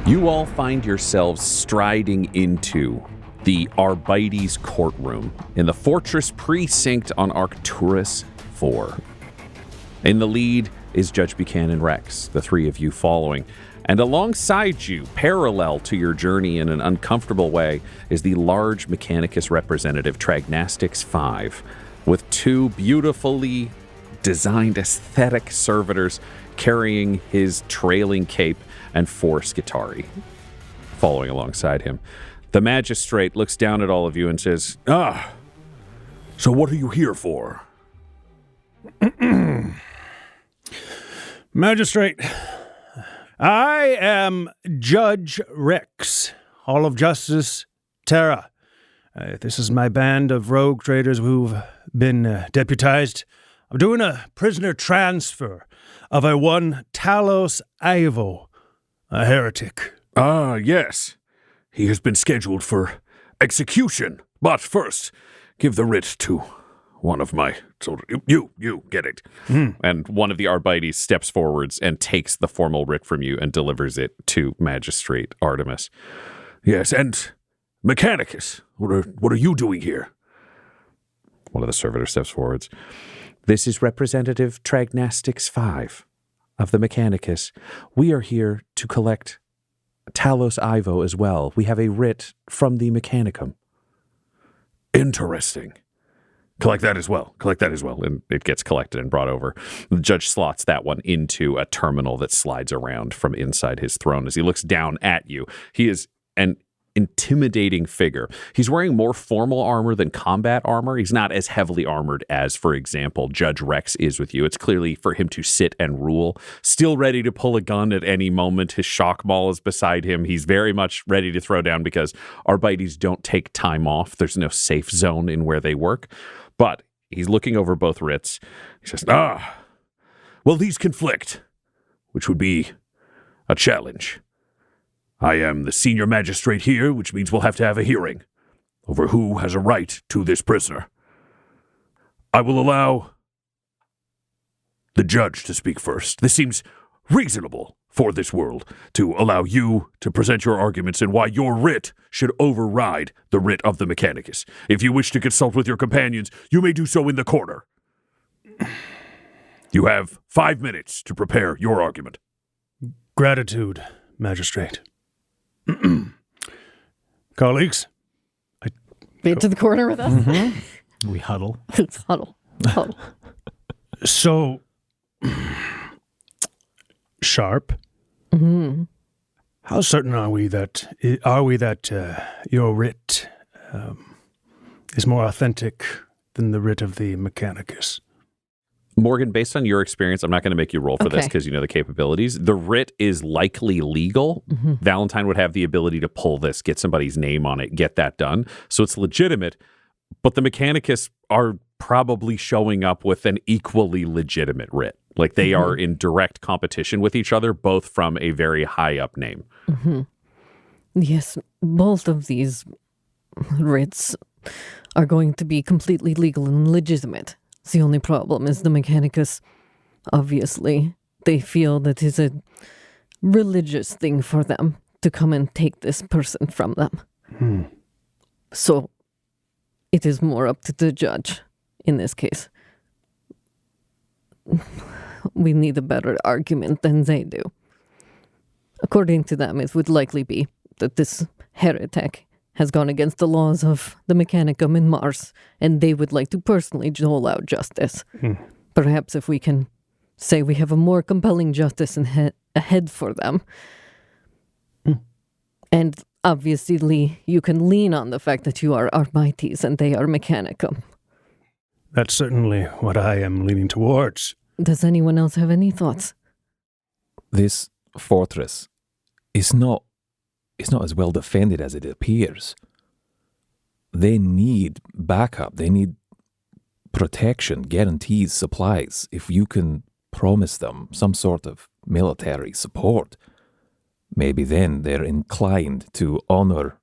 You all find yourselves striding into the Arbites courtroom in the fortress precinct on Arcturus IV. In the lead is Judge Buchanan Rex, the three of you following. And alongside you, parallel to your journey in an uncomfortable way, is the large Mechanicus representative Tragnastix V, with two beautifully designed aesthetic servitors carrying his trailing cape and 4 Skitari following alongside him. The magistrate looks down at all of you and says, So what are you here for? Magistrate, I am Judge Rex, Hall of Justice, Terra. This is my band of rogue traders who've been deputized. I'm doing a prisoner transfer of a one Talos Ivo, a heretic. Yes. He has been scheduled for execution. But first, give the writ to one of my soldiers. You get it. and one of the Arbites steps forwards and takes the formal writ from you and delivers it to Magistrate Artemis. Yes, and Mechanicus, what are you doing here? One of the servitors steps forwards. This is Representative Tragnastix V of the Mechanicus. We are here to collect Talos Ivo as well. We have a writ from the Mechanicum. Interesting. Collect that as well. And it gets collected and brought over. The judge slots that one into a terminal that slides around from inside his throne as he looks down at you. He is an intimidating figure. He's wearing more formal armor than combat armor. He's not as heavily armored as, for example, Judge Rex is with you. It's clearly for him to sit and rule. Still ready to pull a gun at any moment. His shock ball is beside him. He's very much ready to throw down because Arbites don't take time off. There's no safe zone in where they work. But he's looking over both writs. He says, well, these conflict, which would be a challenge. I am the senior magistrate here, which means we'll have to have a hearing over who has a right to this prisoner. I will allow the judge to speak first. This seems reasonable for this world, to allow you to present your arguments and why your writ should override the writ of the Mechanicus. If you wish to consult with your companions, you may do so in the corner. You have 5 minutes to prepare your argument. Gratitude, Magistrate. Colleagues? Into the corner with us? Mm-hmm. We huddle. Huddle. So, Sharp? Mm-hmm. How certain are we that your writ is more authentic than the writ of the Mechanicus? Morgan, based on your experience, I'm not going to make you roll for this Okay. because you know the capabilities. The writ is likely legal. Mm-hmm. Valentine would have the ability to pull this, get somebody's name on it, get that done. So it's legitimate, but the Mechanicus are probably showing up with an equally legitimate writ. Like they are in direct competition with each other, both from a very high up name. Mm-hmm. Yes, both of these writs are going to be completely legal and legitimate. The only problem is the Mechanicus. Obviously, they feel that it's a religious thing for them to come and take this person from them. So, it is more up to the judge in this case. We need a better argument than they do. According to them, it would likely be that this Heretek has gone against the laws of the Mechanicum in Mars, and they would like to personally dole out justice. Perhaps if we can say we have a more compelling justice ahead for them. And obviously, you can lean on the fact that you are Arbites and they are Mechanicum. That's certainly what I am leaning towards. Does anyone else have any thoughts? This fortress is not as well defended as it appears. They need backup. They need protection, guarantees, supplies. If you can promise them some sort of military support, maybe then they're inclined to honor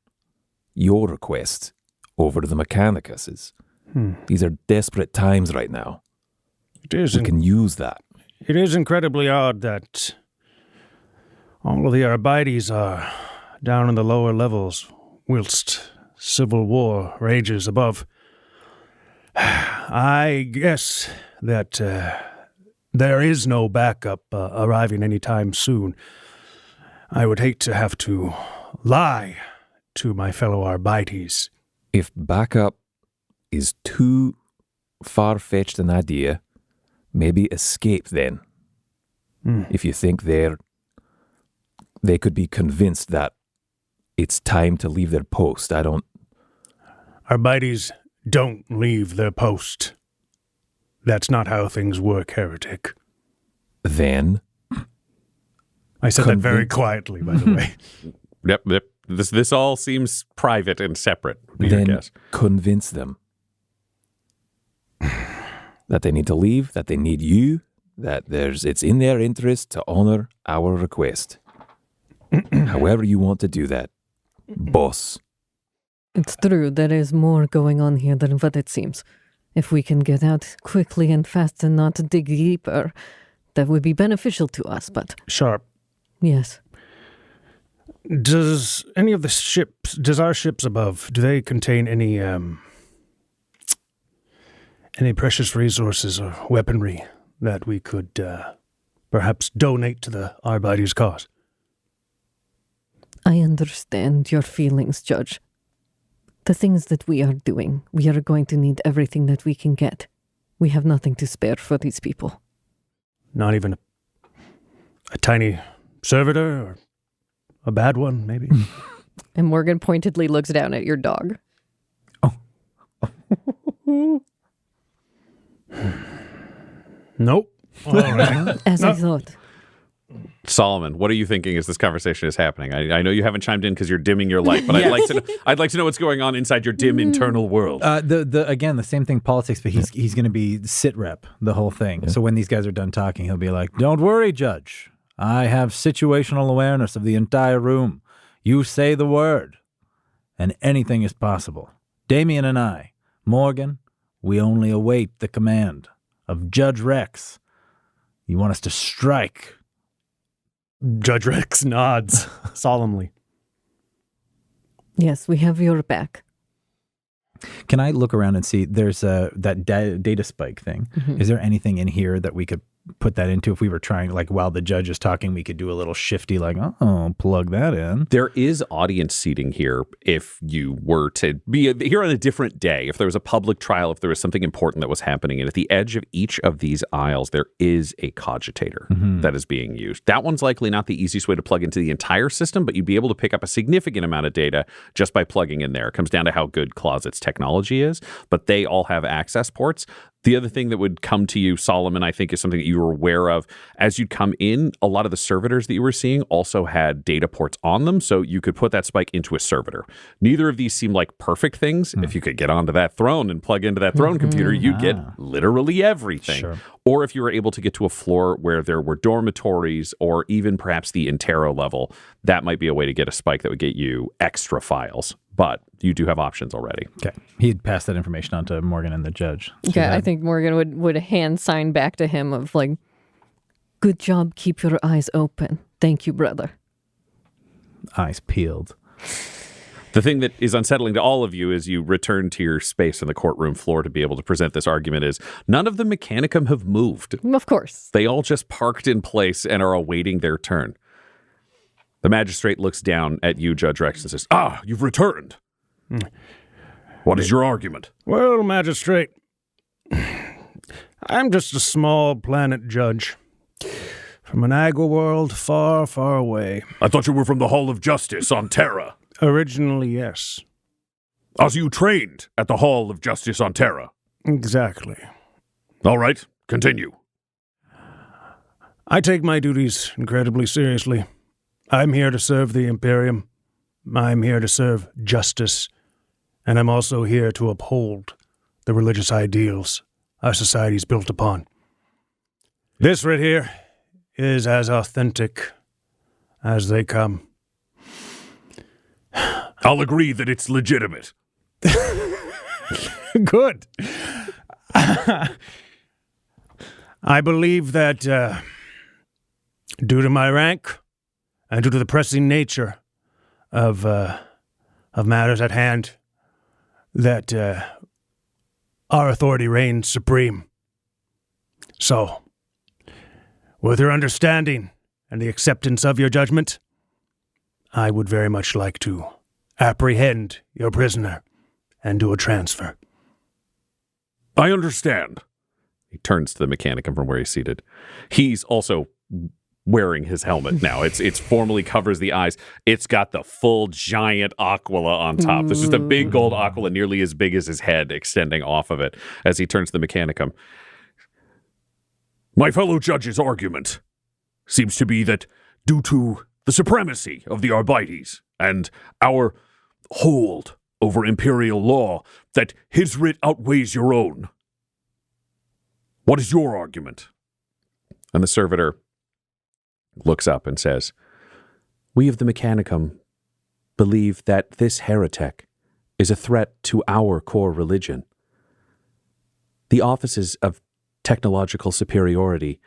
your request over the Mechanicus's. These are desperate times right now. It is. We can use that. It is incredibly odd that All of the Arbites are down in the lower levels, whilst civil war rages above. I guess that there is no backup arriving anytime soon. I would hate to have to lie to my fellow Arbites. If backup is too far-fetched an idea, maybe escape then. If you think they could be convinced that it's time to leave their post. Arbites don't leave their post. That's not how things work, Heretek. Then I said that very quietly, by the way. Yep. This all seems private and separate, would be your guess. Convince them that they need to leave, that they need you, that it's in their interest to honor our request. However you want to do that, boss. It's true, there is more going on here than what it seems. If we can get out quickly and fast and not dig deeper, that would be beneficial to us, but... Sharp. Yes. Does our ships above, do they contain any precious resources or weaponry that we could perhaps donate to the Arbites' cause? I understand your feelings, Judge. The things that we are doing, we are going to need everything that we can get. We have nothing to spare for these people. Not even a tiny servitor or a bad one, maybe? And Morgan pointedly looks down at your dog. Nope. All right. As I thought. Solomon, what are you thinking as this conversation is happening? I know you haven't chimed in because you're dimming your light, but I'd like to know what's going on inside your dim internal world. Again, the same thing, politics, but he's going to be sit rep the whole thing. Yeah. So when these guys are done talking, he'll be like, "Don't worry, Judge. I have situational awareness of the entire room. You say the word, and anything is possible. Damien and I, Morgan, we only await the command of Judge Rex. You want us to strike?" Judge Rex nods solemnly. Yes, we have your back. Can I look around and see, there's that data spike thing. Mm-hmm. Is there anything in here that we could put that into if we were trying, like while the judge is talking, we could do a little shifty, like, plug that in. There is audience seating here if you were to be here on a different day, if there was a public trial, if there was something important that was happening. And at the edge of each of these aisles, there is a cogitator that is being used. That one's likely not the easiest way to plug into the entire system, but you'd be able to pick up a significant amount of data just by plugging in there. It comes down to how good Closet's technology is, but they all have access ports. The other thing that would come to you, Solomon, I think is something that you were aware of. As you'd come in, a lot of the servitors that you were seeing also had data ports on them, so you could put that spike into a servitor. Neither of these seem like perfect things. If you could get onto that throne and plug into that throne computer, you'd get literally everything. Sure. Or if you were able to get to a floor where there were dormitories or even perhaps the Intero level, that might be a way to get a spike that would get you extra files. But you do have options already. Okay. He'd pass that information on to Morgan and the judge. Yeah, I think Morgan would hand sign back to him of like, "Good job, keep your eyes open. Thank you, brother." Eyes peeled. The thing that is unsettling to all of you as you return to your space on the courtroom floor to be able to present this argument is none of the Mechanicum have moved. Of course. They all just parked in place and are awaiting their turn. The magistrate looks down at you, Judge Rex, and says, you've returned. What is your argument? Well, magistrate, I'm just a small planet judge from an agua world far, far away. I thought you were from the Hall of Justice on Terra. Originally, yes. As you trained at the Hall of Justice on Terra. Exactly. All right, continue. I take my duties incredibly seriously. I'm here to serve the Imperium. I'm here to serve justice. And I'm also here to uphold the religious ideals our society is built upon. This right here is as authentic as they come. I'll agree that it's legitimate. Good. I believe that due to my rank and due to the pressing nature of matters at hand, that our authority reigns supreme. So, with your understanding and the acceptance of your judgment, I would very much like to apprehend your prisoner and do a transfer. I understand. He turns to the Mechanicum from where he's seated. He's also wearing his helmet now. It's formally covers the eyes. It's got the full giant aquila on top. This is a big gold aquila, nearly as big as his head, extending off of it as he turns to the Mechanicum. My fellow judge's argument seems to be that due to the supremacy of the Arbites and our hold over imperial law, that his writ outweighs your own. What is your argument? And the servitor looks up and says, "We of the Mechanicum believe that this heretic is a threat to our core religion. The offices of technological superiority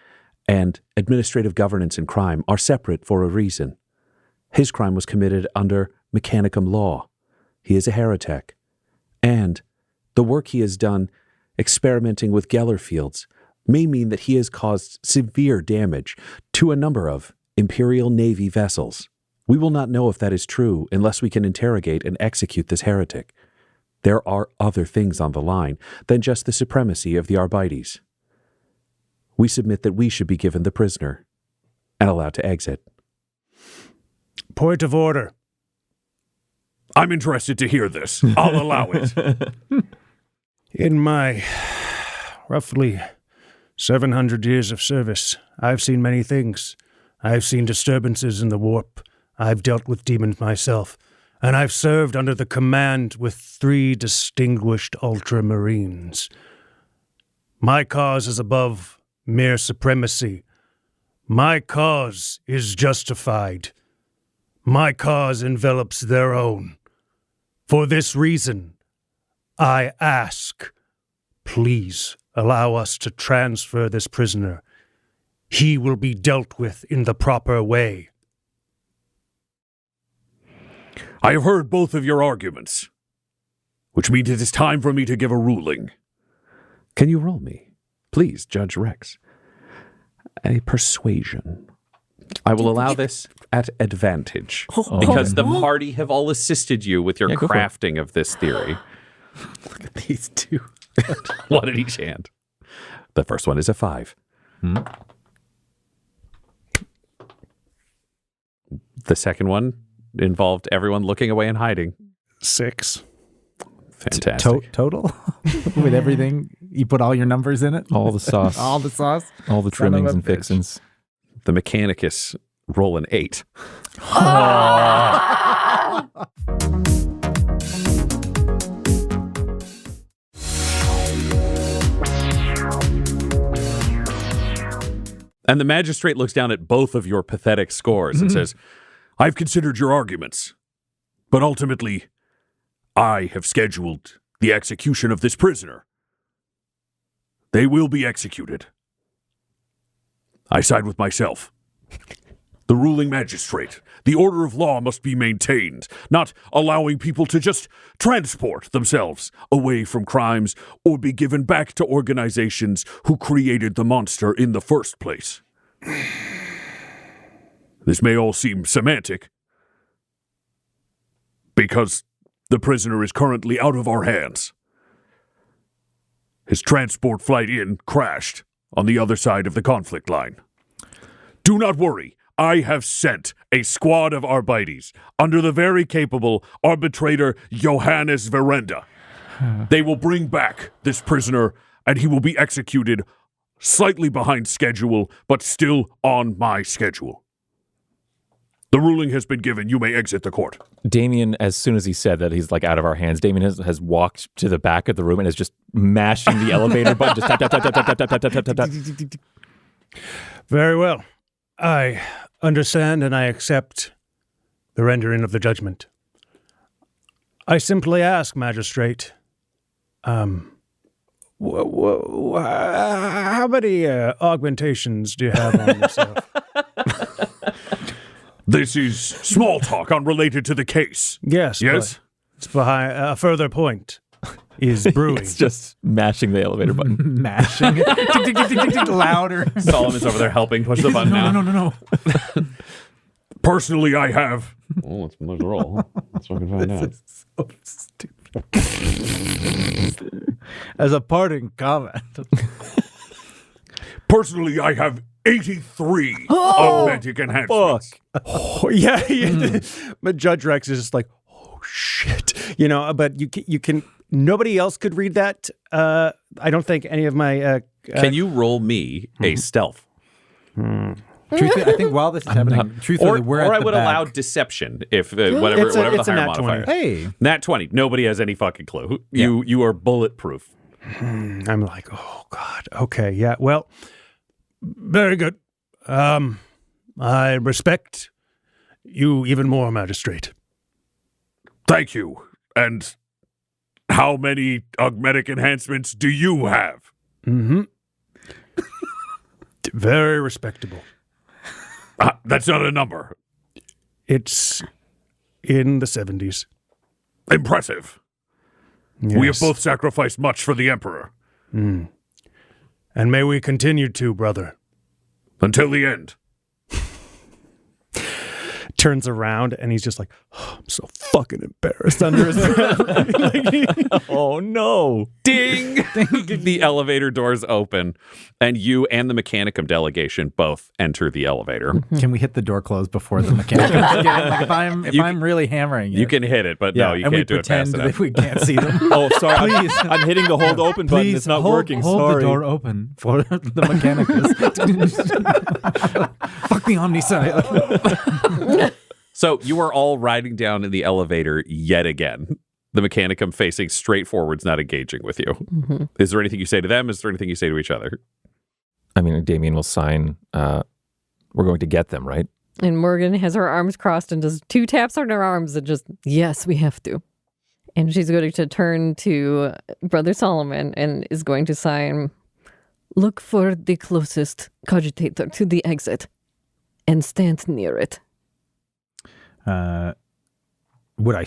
and administrative governance and crime are separate for a reason. His crime was committed under Mechanicum law. He is a heretic. And the work he has done experimenting with Geller fields may mean that he has caused severe damage to a number of Imperial Navy vessels. We will not know if that is true unless we can interrogate and execute this heretic. There are other things on the line than just the supremacy of the Arbites. We submit that we should be given the prisoner and allowed to exit." Point of order. I'm interested to hear this. I'll allow it. In my roughly 700 years of service, I've seen many things. I've seen disturbances in the warp. I've dealt with demons myself. And I've served under the command with 3 distinguished ultramarines. My cause is above mere supremacy. My cause is justified. My cause envelops their own. For this reason, I ask, please allow us to transfer this prisoner. He will be dealt with in the proper way. I have heard both of your arguments, which means it is time for me to give a ruling. Can you roll me, please, Judge Rex? A persuasion. I will allow this at advantage because the party have all assisted you with your crafting of this theory. Look at these two. One in each hand. The first one is a 5. The second one involved everyone looking away and hiding. 6. Fantastic. Total? With everything? You put all your numbers in it? All the sauce. All the sauce? All the Son of trimmings a and bitch. fixins. The Mechanicus roll an 8. And the magistrate looks down at both of your pathetic scores and says, I've considered your arguments, but ultimately, I have scheduled the execution of this prisoner. They will be executed. I side with myself. The ruling magistrate. The order of law must be maintained, not allowing people to just transport themselves away from crimes or be given back to organizations who created the monster in the first place. This may all seem semantic, because the prisoner is currently out of our hands. His transport flight in crashed on the other side of the conflict line. Do not worry. I have sent a squad of Arbites under the very capable arbitrator Johannes Verenda. They will bring back this prisoner, and he will be executed slightly behind schedule, but still on my schedule. The ruling has been given. You may exit the court. Damien, as soon as he said that he's like out of our hands, Damien has walked to the back of the room and is just mashing the elevator button. Just tap, tap, tap, tap, tap, tap, tap, tap, tap, tap. Very well. I understand and I accept the rendering of the judgment. I simply ask, Magistrate, how many augmentations do you have on yourself? This is small talk unrelated to the case. Yes. Yes? but it's behind a further point is brewing. It's just mashing the elevator button. Mashing it. Tick, tick, tick, tick, tick, tick, louder. Solomon's over there helping push the button now. No. Personally, I have. Oh, let's roll. Let's fucking find out. So stupid. As a parting comment. Personally, I have 83 augmentic enhancements. Oh, yeah. But Judge Rex is just like, oh shit, But you can. Nobody else could read that. I don't think any of my. Can you roll me a stealth? Truthfully, I think while this is happening, truthfully, we're at or I the would back. allow deception if whatever It's the a higher nat modifier. 20. Hey, Nat 20. Nobody has any fucking clue. You are bulletproof. I'm like, oh God. Okay. Yeah. Well, very good. I respect you even more, magistrate. Thank you. And how many augmentic enhancements do you have? Mm-hmm. Very respectable. That's not a number. It's in the 70s. Impressive. Yes. We have both sacrificed much for the Emperor. And may we continue to, brother. Until the end. Turns around and he's just like, oh, I'm so fucking embarrassed under his breath. Oh no. Ding! The elevator doors open and you and the Mechanicum delegation both enter the elevator. can we hit the door closed before the mechanic comes again? Like if I'm really hammering it, You can hit it, but no, you and we can't do it fast pretend enough. that we can't see them. Oh, sorry. Please. I'm hitting the hold open button. Please It's not hold, working. Hold Sorry. the door open for the Mechanicus. Fuck the Omnisci. So you are all riding down in the elevator yet again. The Mechanicum facing straight forwards, not engaging with you. Mm-hmm. Is there anything you say to them? Is there anything you say to each other? I mean, Damien will sign. We're going to get them, right? And Morgan has her arms crossed and does 2 taps on her arms and just, yes, we have to. And she's going to turn to Brother Solomon and is going to sign, look for the closest cogitator to the exit and stand near it. Would I?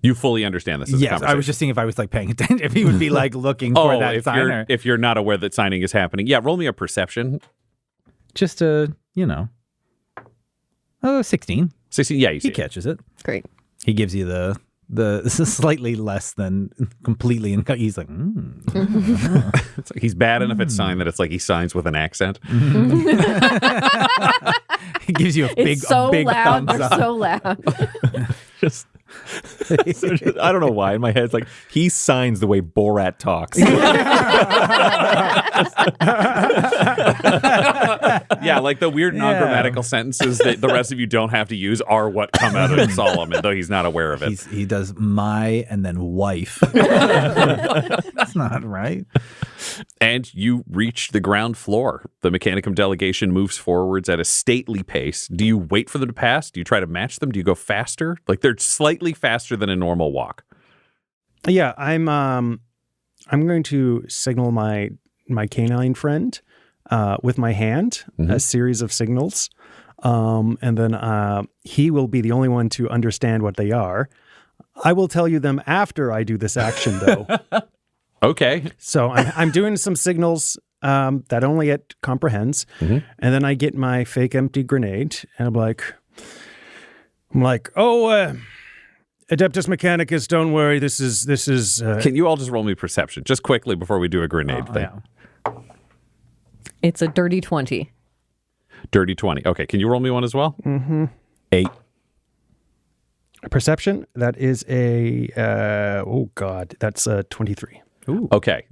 You fully understand this as a Yes, conversation. I was just seeing if I was like paying attention, if he would be like looking for that signer. if you're not aware that signing is happening, yeah, roll me a perception. Just 16. 16, yeah, you see He it. catches it. Great. He gives you the slightly less than completely. He's like, It's like he's bad enough at sign that it's like he signs with an accent. he gives you a big, It's so a big loud. thumbs They're up. so loud. Just, I don't know why. In my head, it's like he signs the way Borat talks. Yeah, like the weird non-grammatical sentences that the rest of you don't have to use are what come out of Solomon, though he's not aware of it. He does my and then wife. That's not right. And you reach the ground floor. The Mechanicum delegation moves forwards at a stately pace. Do you wait for them to pass? Do you try to match them? Do you go faster? Like they're slightly faster than a normal walk. Yeah, I'm going to signal my canine friend with my hand, a series of signals, and then he will be the only one to understand what they are. I will tell you them after I do this action, though. Okay. So I'm doing some signals that only it comprehends, and then I get my fake empty grenade, and I'm like, oh. Adeptus Mechanicus, don't worry. This is. Can you all just roll me perception, just quickly before we do a grenade thing? Yeah. It's a dirty 20. Dirty 20. Okay, can you roll me one as well? 8. Perception. That is a. Oh God, that's a 23. Okay.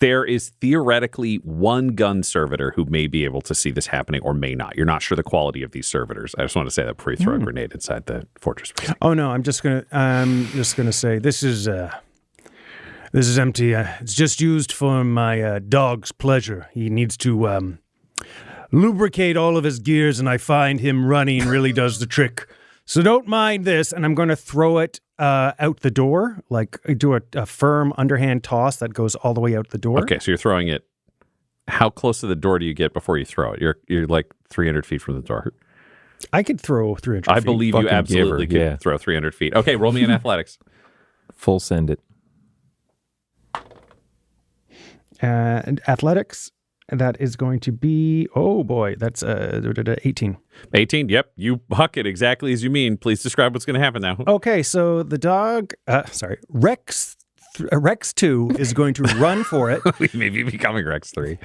There is theoretically one gun servitor who may be able to see this happening or may not. You're not sure the quality of these servitors. I just want to say that before you throw a grenade inside the fortress. Oh no, I'm just gonna say this is empty. It's just used for my dog's pleasure. He needs to lubricate all of his gears, and I find him running really does the trick. So don't mind this, and I'm going to throw it out the door, like do a firm underhand toss that goes all the way out the door. Okay, so you're throwing it. How close to the door do you get before you throw it? You're like 300 feet from the door. I could throw 300 I feet. believe you Fucking absolutely giver, yeah. could throw 300 feet. Okay, roll me in athletics. Full send it. And athletics, that is going to be, oh boy, that's 18. 18, yep. You huck it exactly as you mean. Please describe what's going to happen now. Okay, so the dog, Rex 2 is going to run for it. We may be becoming Rex 3.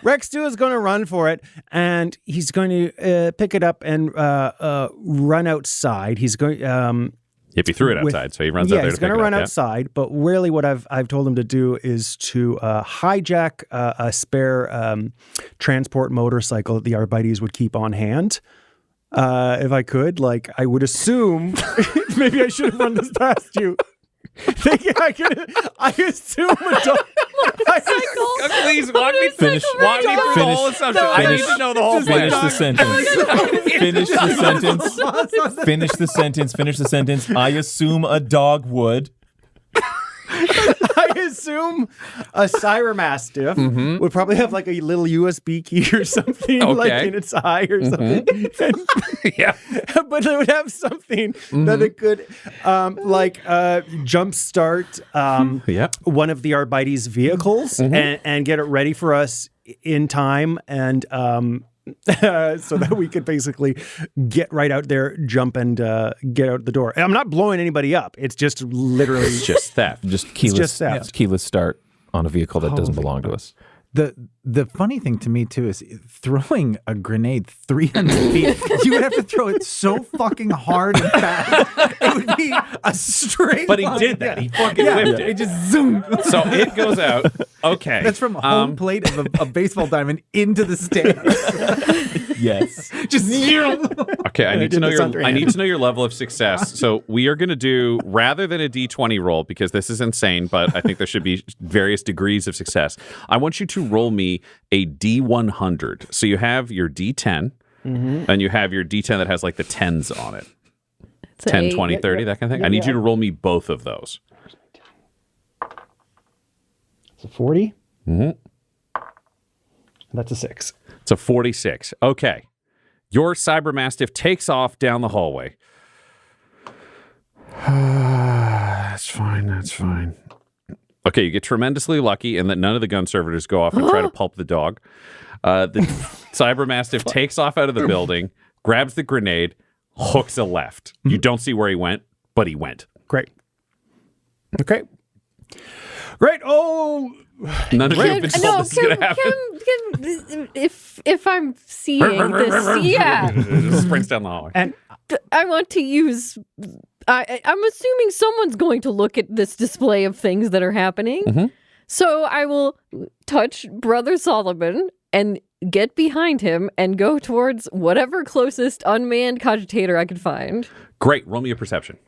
Rex 2 is going to run for it, and he's going to pick it up and run outside. He's going... Yep, he threw it outside, so he runs out there to pick it up. Yeah, he's going to run outside, but really what I've told him to do is to hijack a spare transport motorcycle that the Arbites would keep on hand. If I could, like, I would assume, maybe I should have run this past you. I assume a dog. Please walk me through the whole assumption. I need to know the whole plan. Finish the sentence. Finish the sentence. Finish the sentence. Finish the sentence. I assume a dog would. I assume a cyber-mastiff would probably have like a little USB key or something like in its eye or something. Yeah. But it would have something that it could jumpstart one of the Arbites' vehicles and get it ready for us in time and so that we could basically get right out there, jump and get out the door. I'm not blowing anybody up. It's just literally... It's just theft. Just keyless, keyless start on a vehicle that doesn't belong to us. The funny thing to me too is throwing a grenade 300 feet. You would have to throw it so fucking hard and fast. It would be a straight. But he line. did that. He fucking whipped it. It just zoomed. So it goes out. Okay. That's from home plate of a baseball diamond into the stands. Yes. Just okay. I need to know your level of success. So we are going to do, rather than a D20 roll, because this is insane, but I think there should be various degrees of success. I want you to roll me a D100. So you have your D10 and you have your D10 that has like the 10s on it. It's 10, 20, 30, that kind of thing. I need you to roll me both of those. It's a 40. That's a 6. It's a 46. Okay. Your cyber-mastiff takes off down the hallway. That's fine. Okay, you get tremendously lucky in that none of the gun servitors go off and try to pulp the dog. The cyber-mastiff takes off out of the building, grabs the grenade, hooks a left. You don't see where he went, but he went. Great. Okay. Great. Oh... None of you have been told this is going to happen. If I'm seeing this, yeah, Sprints down the hallway. And I want to use. I'm assuming someone's going to look at this display of things that are happening. So I will touch Brother Solomon and get behind him and go towards whatever closest unmanned cogitator I can find. Great. Roll me a perception.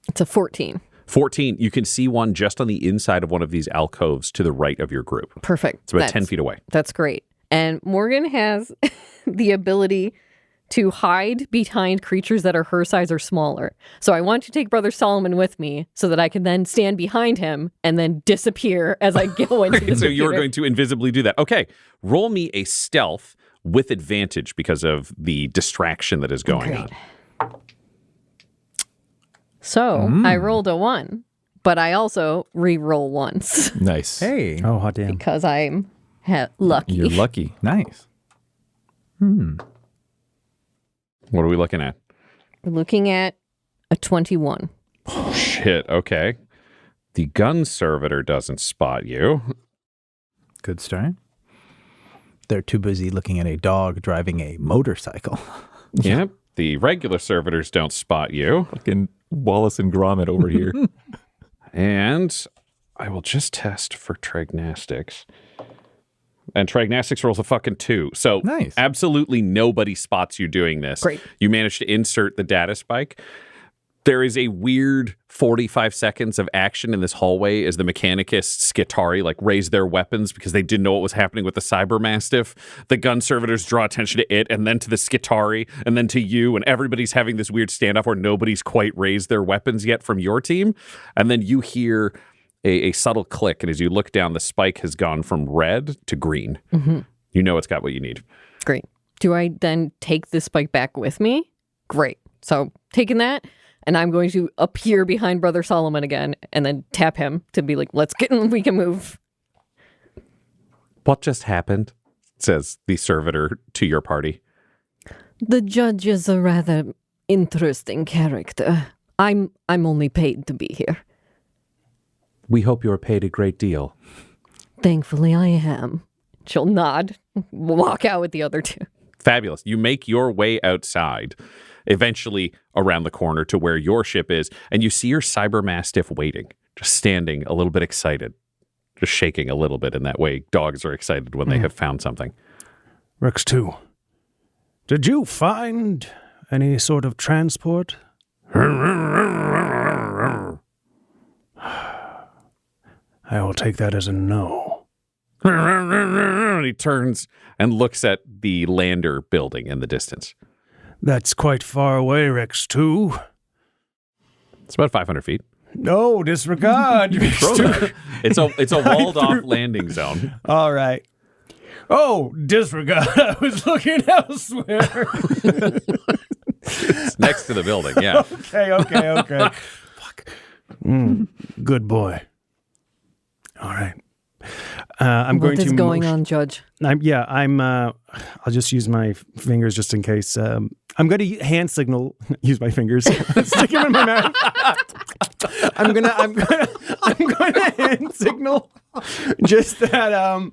It's a 14. 14, you can see one just on the inside of one of these alcoves to the right of your group. Perfect. It's about 10 feet away. That's great. And Morgan has the ability to hide behind creatures that are her size or smaller. So I want to take Brother Solomon with me so that I can then stand behind him and then disappear as I go into the So you're going to invisibly do that. Okay, roll me a stealth with advantage because of the distraction that is going on. So I rolled a 1, but I also re-roll once Nice. Hey. oh, hot damn. because I'm lucky. You're lucky. Nice. What are we looking at? We're looking at a 21. Shit, okay. The gun servitor doesn't spot you. Good start. They're too busy looking at a dog driving a motorcycle. Yep. The regular servitors don't spot you. Fucking Wallace and Gromit over here. And I will just test for Tragnastics. And Tragnastics rolls a fucking 2. So Nice. absolutely nobody spots you doing this. Great. You managed to insert the data spike. There is a weird 45 seconds of action in this hallway as the Mechanicus Skitari like raise their weapons because they didn't know what was happening with the cyber-mastiff. The gun servitors draw attention to it and then to the Skitari and then to you, and everybody's having this weird standoff where nobody's quite raised their weapons yet from your team. And then you hear a subtle click, and as you look down, the spike has gone from red to green. You know it's got what you need. Great. Do I then take this spike back with me? Great. So taking that, and I'm going to appear behind Brother Solomon again and then tap him to be like, let's get in, we can move. What just happened? Says the servitor to your party. The judge is a rather interesting character. I'm only paid to be here. We hope you're paid a great deal. Thankfully, I am. She'll nod, walk out with the other two. Fabulous. You make your way outside, eventually around the corner to where your ship is, and you see your cyber-mastiff waiting, just standing a little bit excited, just shaking a little bit in that way dogs are excited when they have found something. Rex 2, did you find any sort of transport? I will take that as a no. He turns and looks at the lander building in the distance. That's quite far away, Rex 2. It's about 500 feet. No, disregard. Throw that. It's a walled off landing zone. All right. Oh, disregard. I was looking elsewhere. It's next to the building, yeah. Okay. Fuck. Good boy. All right. I'm going to. What is going on, Judge? I'll just use my fingers just in case. I'm going to hand signal. Use my fingers. Stick them in my mouth. I'm gonna hand signal. Just that.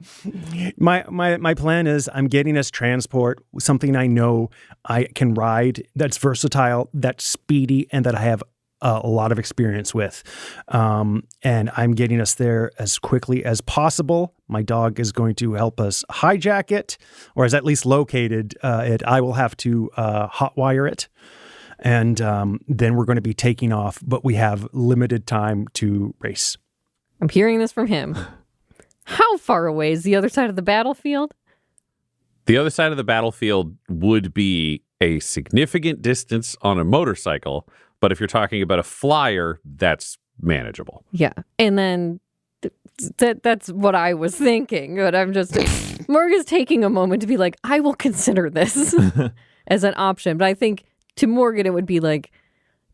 My plan is I'm getting us transport, something I know I can ride, that's versatile, that's speedy, and that I have a lot of experience with. And I'm getting us there as quickly as possible. My dog is going to help us hijack it, or is at least located it. I will have to hotwire it. And then we're going to be taking off, but we have limited time to race. I'm hearing this from him. How far away is the other side of the battlefield? The other side of the battlefield would be a significant distance on a motorcycle, but if you're talking about a flyer, that's manageable. Yeah. And then that's what I was thinking. But I'm just, Morgan's taking a moment to be like, I will consider this as an option. But I think to Morgan, it would be like,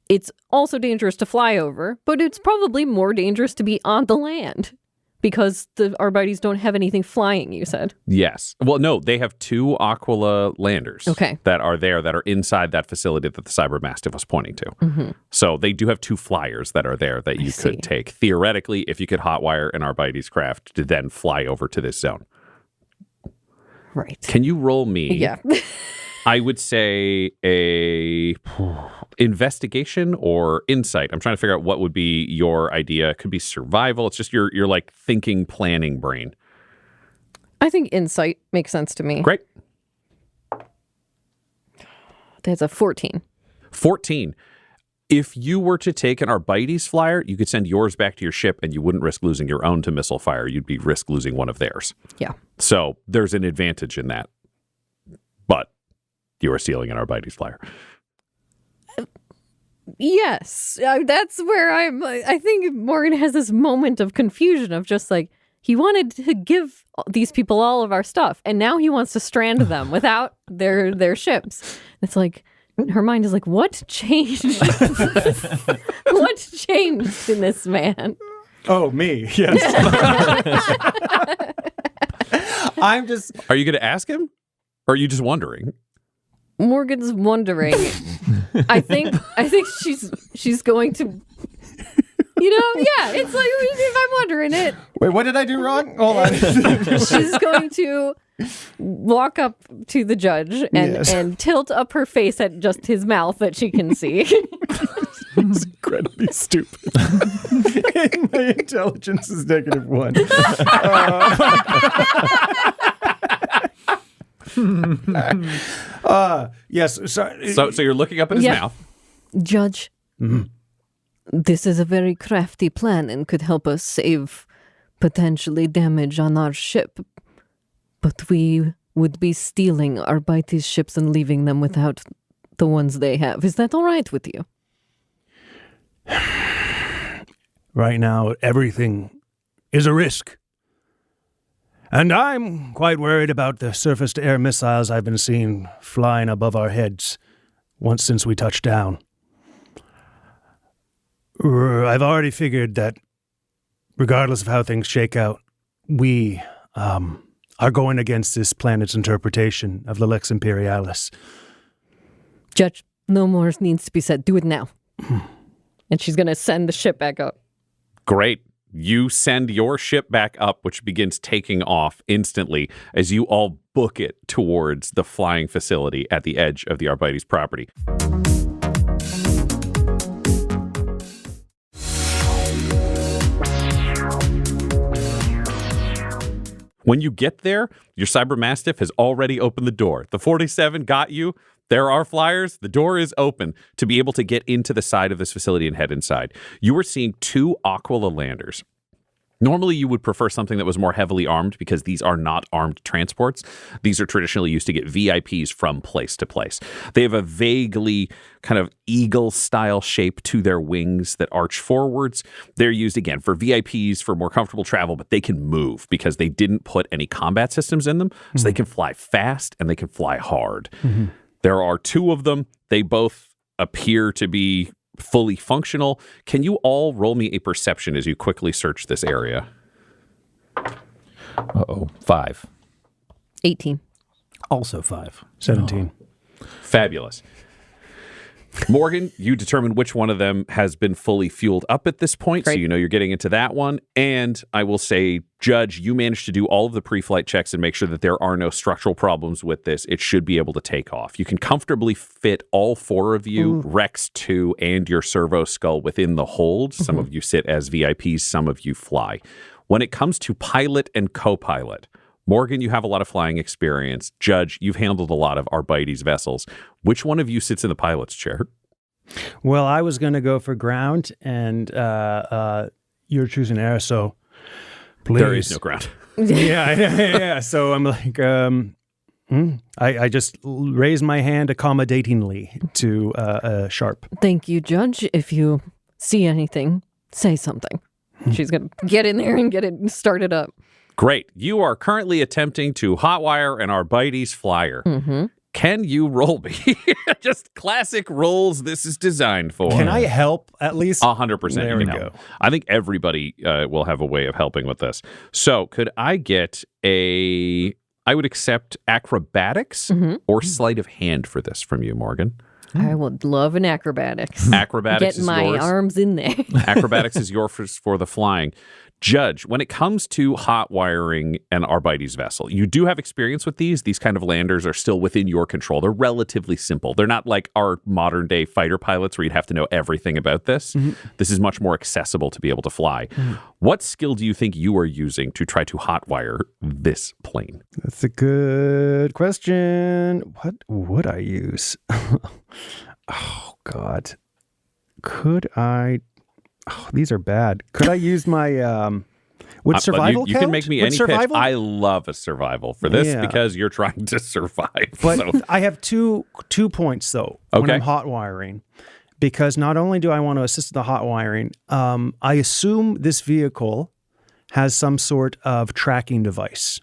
it's also dangerous to fly over, but it's probably more dangerous to be on the land because the Arbites don't have anything flying, you said. Yes. Well, no, they have 2 Aquila landers that are there that are inside that facility that the cyber-mastiff was pointing to. Mm-hmm. So they do have 2 flyers that are there that you could take. Theoretically, if you could hotwire an Arbites craft to then fly over to this zone. Right. Can you roll me? Yeah. I would say a investigation or insight. I'm trying to figure out what would be your idea. It could be survival. It's just your like thinking, planning brain. I think insight makes sense to me. Great. That's a 14. 14. If you were to take an Arbites flyer, you could send yours back to your ship and you wouldn't risk losing your own to missile fire. You'd be risk losing one of theirs. Yeah. So there's an advantage in that. But you are stealing an Arbites flyer. Yes. That's where I think Morgan has this moment of confusion of just like, he wanted to give these people all of our stuff, and now he wants to strand them without their ships. It's like, her mind is like, what changed? What changed in this man? Oh, me. Yes. I'm just... Are you going to ask him? Or are you just wondering? Morgan's wondering. I think she's going to, it's like, if I'm wondering it. Wait, what did I do wrong? Hold on. She's going to walk up to the judge and tilt up her face at just his mouth that she can see. It's incredibly stupid. And my intelligence is -1. Yes. So you're looking up at his mouth. Judge, this is a very crafty plan and could help us save potentially damage on our ship. But we would be stealing Arbites ships and leaving them without the ones they have. Is that all right with you? Right now, everything is a risk. And I'm quite worried about the surface-to-air missiles I've been seeing flying above our heads once since we touched down. I've already figured that regardless of how things shake out, we are going against this planet's interpretation of the Lex Imperialis. Judge, no more needs to be said. Do it now. And she's going to send the ship back up. Great. You send your ship back up, which begins taking off instantly as you all book it towards the flying facility at the edge of the Arbites property. When you get there, your cyber-mastiff has already opened the door. The 47 got you. There are flyers. The door is open to be able to get into the side of this facility and head inside. You are seeing 2 Aquila landers. Normally, you would prefer something that was more heavily armed because these are not armed transports. These are traditionally used to get VIPs from place to place. They have a vaguely kind of eagle-style shape to their wings that arch forwards. They're used, again, for VIPs, for more comfortable travel, but they can move because they didn't put any combat systems in them. So they can fly fast and they can fly hard. There are 2 of them. They both appear to be fully functional. Can you all roll me a perception as you quickly search this area? 5. 18. Also 5. 17. Fabulous. Morgan, you determine which one of them has been fully fueled up at this point, Great. so you know you're getting into that one. And I will say, Judge, you managed to do all of the pre-flight checks and make sure that there are no structural problems with this. It should be able to take off. You can comfortably fit all 4 of you, Rex 2, and your servo skull within the hold. Some of you sit as VIPs, some of you fly. When it comes to pilot and co-pilot, Morgan, you have a lot of flying experience. Judge, you've handled a lot of Arbites vessels. Which one of you sits in the pilot's chair? Well, I was going to go for ground, and you're choosing air, so please. There is no ground. Yeah. So I'm like, I just raised my hand accommodatingly to Sharp. Thank you, Judge. If you see anything, say something. She's going to get in there and get it started up. Great. You are currently attempting to hotwire an Arbites flyer. Can you roll me? Just classic rolls this is designed for. Can I help at least? 100%. There you we can go. help. I think everybody will have a way of helping with this. So could I get I would accept acrobatics or sleight of hand for this from you, Morgan. I would love an acrobatics. Acrobatics Get is my yours. arms in there. Acrobatics is yours for the flying. Judge, when it comes to hot wiring an Arbites vessel, you do have experience with these. These kind of landers are still within your control. They're relatively simple. They're not like our modern day fighter pilots where you'd have to know everything about this. This is much more accessible to be able to fly. What skill do you think you are using to try to hot wire this plane? That's a good question. What would I use? Oh, God. Could I... Oh, these are bad. Could I use my... Would survival you count? can make me Would any survival? pitch. I love a survival for this Yeah. because you're trying to survive. But So, I have two points, though, when Okay. I'm hot wiring. Because not only do I want to assist with the hot wiring, I assume this vehicle has some sort of tracking device.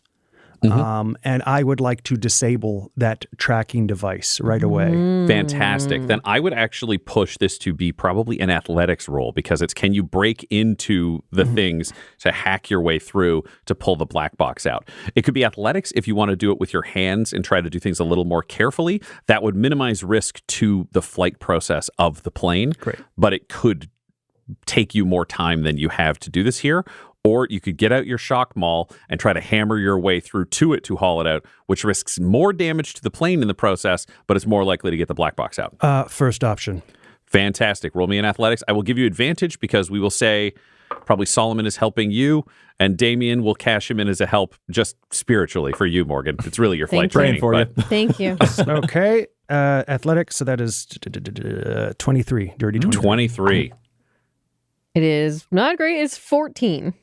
And I would like to disable that tracking device right away. fantastic. Then I would actually push this to be probably an athletics roll because it's can you break into the things to hack your way through to pull the black box out. It could be athletics if you want to do it with your hands and try to do things a little more carefully. That would minimize risk to the flight process of the plane. Great. But it could take you more time than you have to do this here. Or you could get out your shock maul and try to hammer your way through to it to haul it out, which risks more damage to the plane in the process, but it's more likely to get the black box out. First option. Fantastic. Roll me in athletics. I will give you advantage because we will say probably Solomon is helping you, and Damien will cash him in as a help just spiritually for you, Morgan. It's really your flight Thank training. you. Praying but- Thank you. Okay. Athletics, so that is 23. Dirty 23. 23. It is not great. It's 14.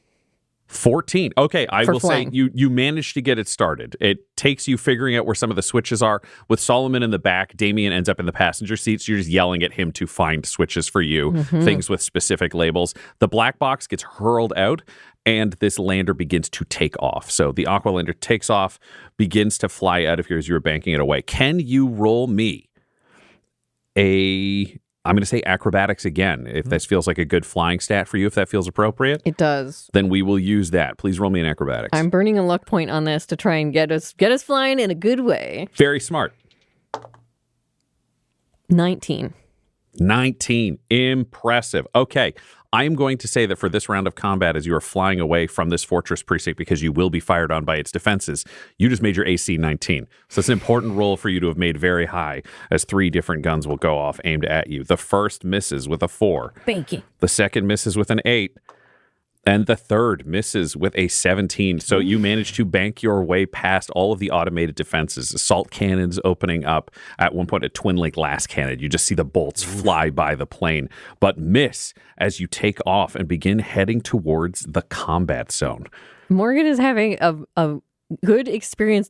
14. Okay, I For will flying. say you managed to get it started. It takes you figuring out where some of the switches are. With Solomon in the back, Damien ends up in the passenger seat, so you're just yelling at him to find switches for you, things with specific labels. The black box gets hurled out, and this lander begins to take off. So the Aqualander takes off, begins to fly out of here as you were banking it away. Can you roll me I'm going to say acrobatics again, if this feels like a good flying stat for you, if that feels appropriate. It does. Then we will use that. Please roll me an acrobatics. I'm burning a luck point on this to try and get us flying in a good way. Very smart. 19. 19. Impressive. Okay. I am going to say that for this round of combat, as you are flying away from this fortress precinct, because you will be fired on by its defenses, you just made your AC 19. So it's an important roll for you to have made very high, as 3 different guns will go off aimed at you. The first misses with a 4. Thank you. The second misses with an 8. And the third misses with a 17. So you manage to bank your way past all of the automated defenses. Assault cannons opening up. At one point, a twin-link glass cannon. You just see the bolts fly by the plane, but miss as you take off and begin heading towards the combat zone. Morgan is having a good experience.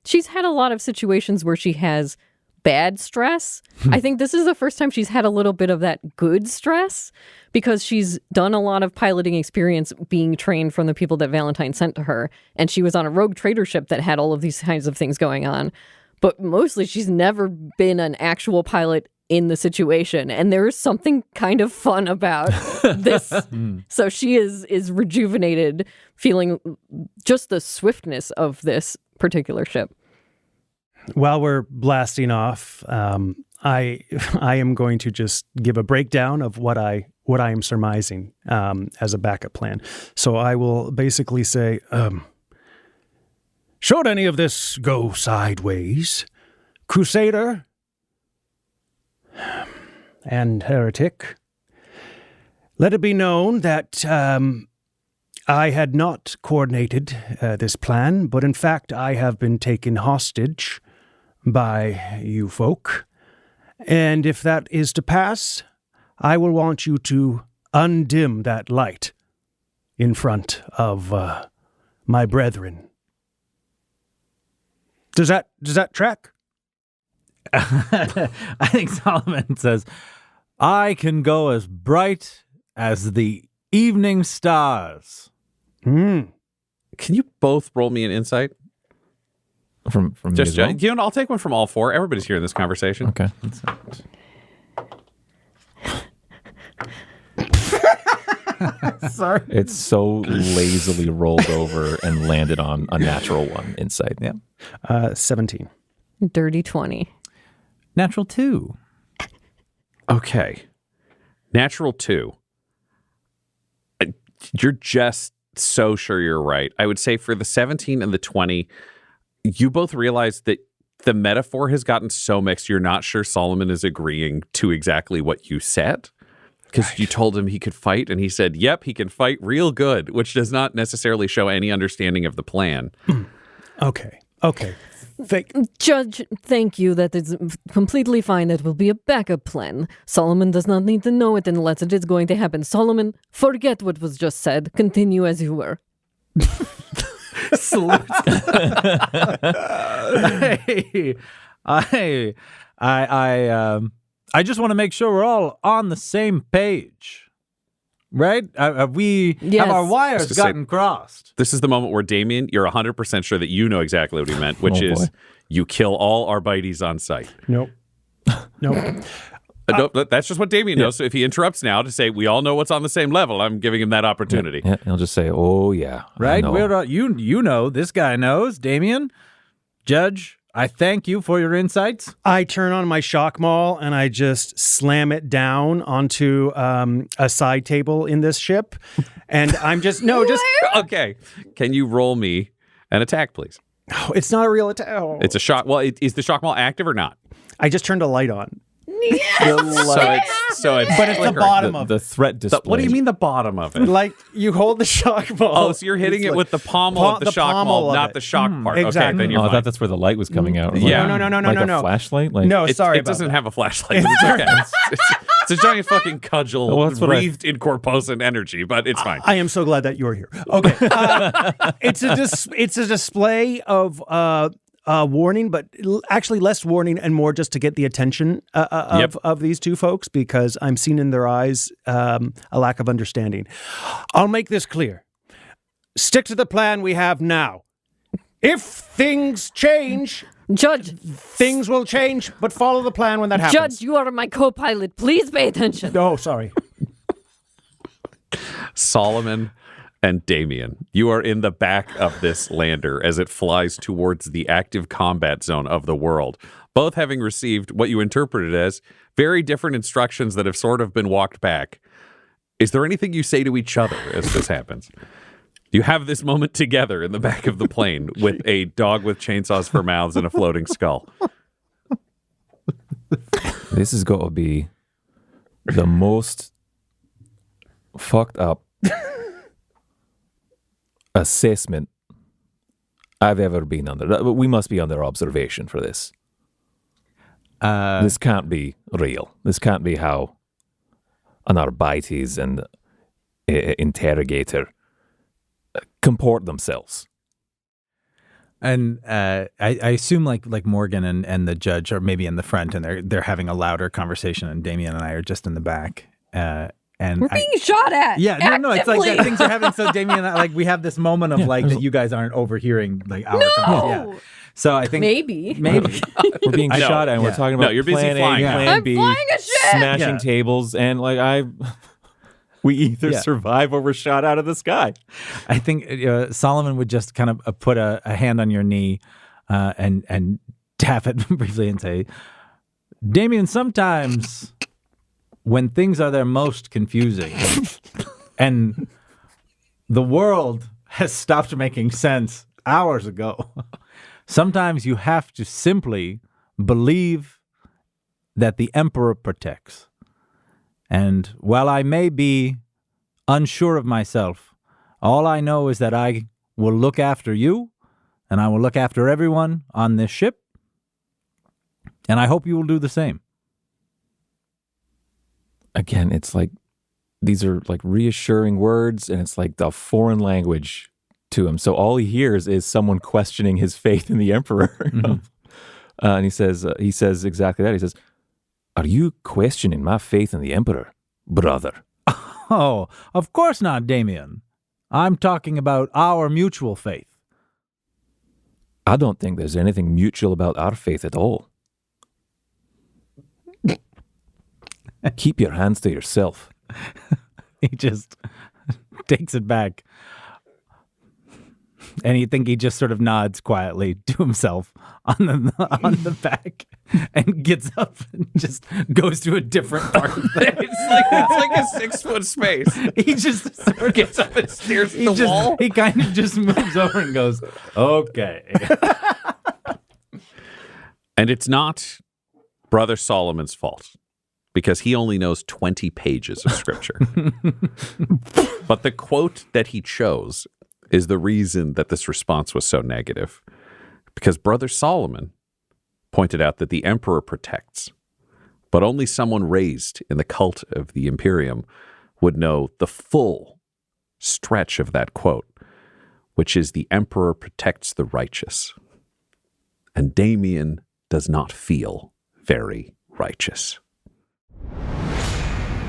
She's had a lot of situations where she has bad stress. I think this is the first time she's had a little bit of that good stress because she's done a lot of piloting experience being trained from the people that Valentine sent to her. And she was on a rogue trader ship that had all of these kinds of things going on. But mostly she's never been an actual pilot in the situation. And there's something kind of fun about this. So she is rejuvenated, feeling just the swiftness of this particular ship. While we're blasting off, I am going to just give a breakdown of what I am surmising as a backup plan. So I will basically say, should any of this go sideways, Crusader and Heretic, let it be known that I had not coordinated this plan, but in fact I have been taken hostage by you folk. And if that is to pass, I will want you to undim that light in front of my brethren. Does that track? I think Solomon says, I can go as bright as the evening stars. Can you both roll me an insight? From Just, me as well? you know, I'll take one from all 4. Everybody's here in this conversation. Okay. Sorry. It's so lazily rolled over and landed on a natural 1 insight. Yeah. 17. Dirty 20. Natural 2. Okay. Natural 2. You're just so sure you're right. I would say for the 17 and the 20, you both realize that the metaphor has gotten so mixed, you're not sure Solomon is agreeing to exactly what you said. Because you told him he could fight, and he said, yep, he can fight real good, which does not necessarily show any understanding of the plan. Okay. Judge, thank you. That is completely fine. That will be a backup plan. Solomon does not need to know it unless it is going to happen. Solomon, forget what was just said. Continue as you were. Salute. I just want to make sure we're all on the same page, right? Have our wires gotten crossed? This is the moment where, Damien, you're 100% sure that you know exactly what he meant, which is you kill all Arbites on sight. Nope. That's just what Damien knows. So if he interrupts now to say, we all know what's on the same level, I'm giving him that opportunity. Yeah, he'll just say, oh, yeah. Right? I know. You know, this guy knows, Damien. Judge, I thank you for your insights. I turn on my shock maul and I just slam it down onto a side table in this ship. And I'm just, Okay. Can you roll me an attack, please? Oh, it's not a real attack. Oh. It's a shock. Well, is the shock maul active or not? I just turned a light on. So it's But it's the bottom of the threat display. What do you mean the bottom of it? Like, you hold the shock maul. Oh, so you're hitting it with the pommel of the shock maul, not the shock part. Exactly. Okay, then you're I fine. thought that's where the light was coming out. Yeah. No. Like a flashlight? Like, No, sorry It about doesn't that. have a flashlight. But it's okay. It's a giant fucking cudgel Well, that's what I- wreathed in corposant energy, but it's fine. I am so glad that you're here. Okay, it's a display of warning, but actually less warning and more just to get the attention of these two folks, because I'm seeing in their eyes a lack of understanding. I'll make this clear. Stick to the plan we have now. If things change, Judge, things will change, but follow the plan when that happens. Judge, you are my co-pilot. Please pay attention. Oh, sorry. Solomon and Damien, you are in the back of this lander as it flies towards the active combat zone of the world, both having received what you interpreted as very different instructions that have sort of been walked back. Is there anything you say to each other as this happens? You have this moment together in the back of the plane with a dog with chainsaws for mouths and a floating skull. This has got to be the most fucked up assessment I've ever been under. We must be under observation for this. This can't be real. This can't be how an Arbites and interrogator comport themselves. And I assume like Morgan and the judge are maybe in the front, and they're having a louder conversation, and Damien and I are just in the back. And We're being shot at. Yeah, no, it's like actively. that things are happening. So Damien and I, like, we have this moment of like that you guys aren't overhearing like our conversation. Yeah. So I think Maybe. We're being shot at, and we're talking about you're busy plan flying. A, plan I'm B, flying a ship. smashing Yeah. tables, and like we either Yeah. survive or we're shot out of the sky. I think Solomon would just kind of put a hand on your knee and tap it briefly and say, Damien, sometimes when things are their most confusing and the world has stopped making sense hours ago, sometimes you have to simply believe that the Emperor protects. And while I may be unsure of myself, all I know is that I will look after you, and I will look after everyone on this ship, and I hope you will do the same. Again, it's like these are like reassuring words, and it's like the foreign language to him. So all he hears is someone questioning his faith in the Emperor. And he says exactly that. He says, "Are you questioning my faith in the Emperor, brother?" Oh, of course not, Damien. I'm talking about our mutual faith. I don't think there's anything mutual about our faith at all. Keep your hands to yourself. He just takes it back. And you think he just sort of nods quietly to himself on the back and gets up and just goes to a different part of the It's like a 6-foot space. He just sort of Gets up and stares at the wall. He kind of just moves over and goes, okay. And it's not Brother Solomon's fault, because he only knows 20 pages of scripture. But the quote that he chose is the reason that this response was so negative. Because Brother Solomon pointed out that the Emperor protects, but only someone raised in the cult of the Imperium would know the full stretch of that quote, which is the Emperor protects the righteous. And Damien does not feel very righteous.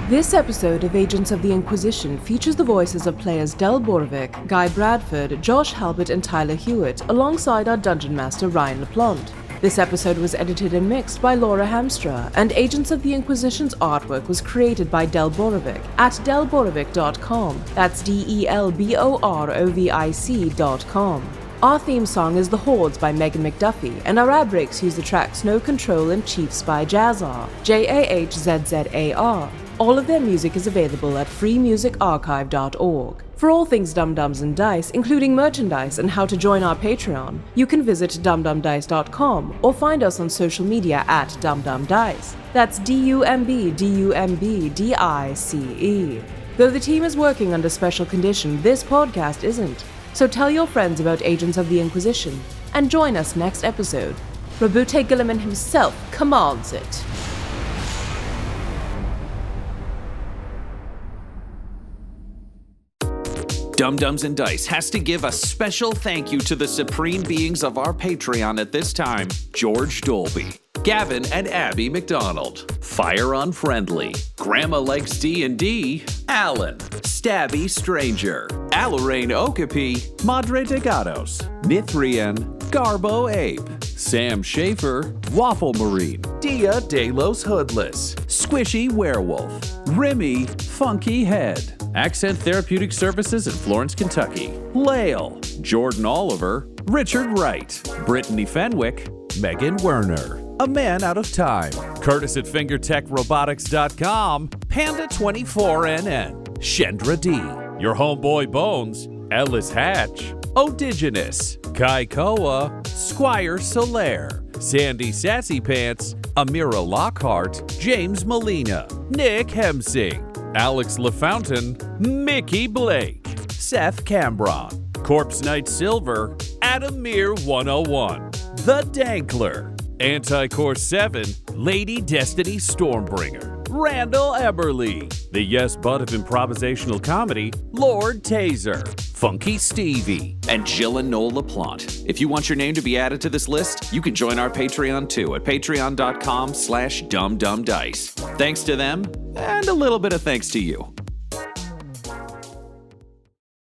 This episode of Agents of the Inquisition features the voices of players Del Borovic, Guy Bradford, Josh Halbert, and Tyler Hewitt, alongside our Dungeon Master Ryan LaPlante. This episode was edited and mixed by Laura Hamstra, and Agents of the Inquisition's artwork was created by Del Borovic at delborovic.com. That's DELBOROVIC.com. Our theme song is The Hordes by Megan McDuffie, and our ad breaks use the tracks No Control and Chiefs by Jazzar, JAHZZAR. All of their music is available at freemusicarchive.org. For all things Dum-Dums and Dice, including merchandise and how to join our Patreon, you can visit dumdumdice.com or find us on social media at dumdumdice. That's DUMBDUMBDICE. Though the team is working under special condition, this podcast isn't. So tell your friends about Agents of the Inquisition, and join us next episode. Rabute Gilliman himself commands it. Dum-Dums and Dice has to give a special thank you to the supreme beings of our Patreon at this time: George Dolby, Gavin and Abby McDonald, Fire Unfriendly, Grandma Likes D&D, Alan, Stabby Stranger, Alarain Okapi, Madre de Gatos, Mithrian, Garbo Ape, Sam Schaefer, Waffle Marine, Dia de los Hoodless, Squishy Werewolf, Remy Funky Head, Accent Therapeutic Services in Florence, Kentucky, Lael, Jordan Oliver, Richard Wright, Brittany Fenwick, Megan Werner, A Man Out of Time, Curtis at FingerTechRobotics.com, Panda24NN, Shendra D, Your Homeboy Bones, Ellis Hatch, Odigenous, Kai Koa, Squire Solaire, Sandy Sassy Pants, Amira Lockhart, James Molina, Nick Hemsing, Alex LaFountain, Mickey Blake, Seth Cambron, Corpse Knight Silver, Adamir 101, The Dankler, Anticore 7, Lady Destiny Stormbringer, Randall Eberly, the yes butt of improvisational comedy, Lord Taser, Funky Stevie, and Jill and Noel LaPlante. If you want your name to be added to this list, you can join our Patreon too at patreon.com/dumdumdice. Thanks to them, and a little bit of thanks to you.